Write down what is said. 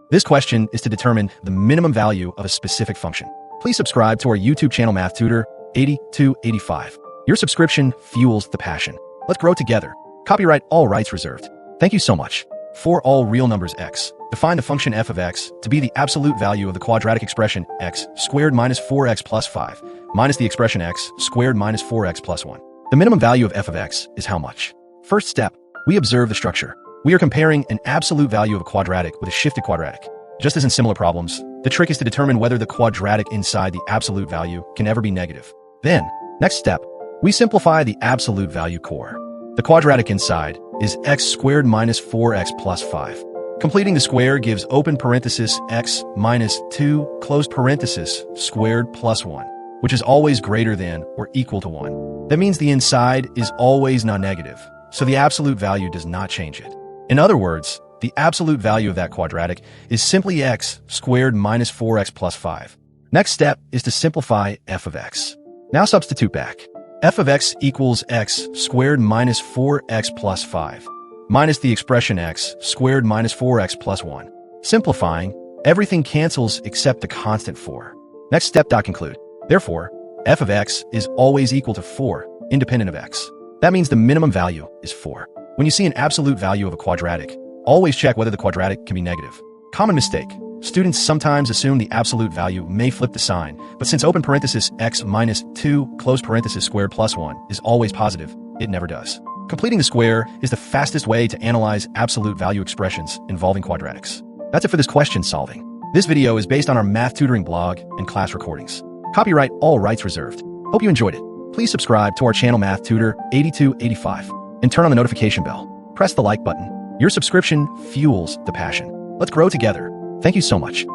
This question is to determine the minimum value of a specific function. Please subscribe to our YouTube channel Math Tutor 8285. Your subscription fuels the passion. Let's grow together. Copyright all rights reserved. Thank you so much. For all real numbers x, define the function f of x to be the absolute value of the quadratic expression x squared minus 4x plus 5 minus the expression x squared minus 4x plus 1. The minimum value of f of x is how much? First step, we observe the structure. We are comparing an absolute value of a quadratic with a shifted quadratic. Just as in similar problems, the trick is to determine whether the quadratic inside the absolute value can ever be negative. Then, next step, we simplify the absolute value core. The quadratic inside is x squared minus 4x plus 5. Completing the square gives open parenthesis x minus 2 close parenthesis squared plus 1, which is always greater than or equal to 1. That means the inside is always non-negative, so the absolute value does not change it. In other words, the absolute value of that quadratic is simply x squared minus 4x plus 5. Next step is to simplify f of x. Now substitute back. F of x equals x squared minus 4x plus 5 minus the expression x squared minus 4x plus 1. Simplifying, everything cancels except the constant 4. Next step. Conclude. Therefore, f of x is always equal to 4, independent of x. That means the minimum value is 4. When you see an absolute value of a quadratic, always check whether the quadratic can be negative. Common mistake. Students sometimes assume the absolute value may flip the sign, but since open parenthesis x minus 2 close parenthesis squared plus 1 is always positive, it never does. Completing the square is the fastest way to analyze absolute value expressions involving quadratics. That's it for this question solving. This video is based on our math tutoring blog and class recordings. Copyright all rights reserved. Hope you enjoyed it. Please subscribe to our channel Math Tutor 8285 and turn on the notification bell. Press the like button. Your subscription fuels the passion. Let's grow together. Thank you so much.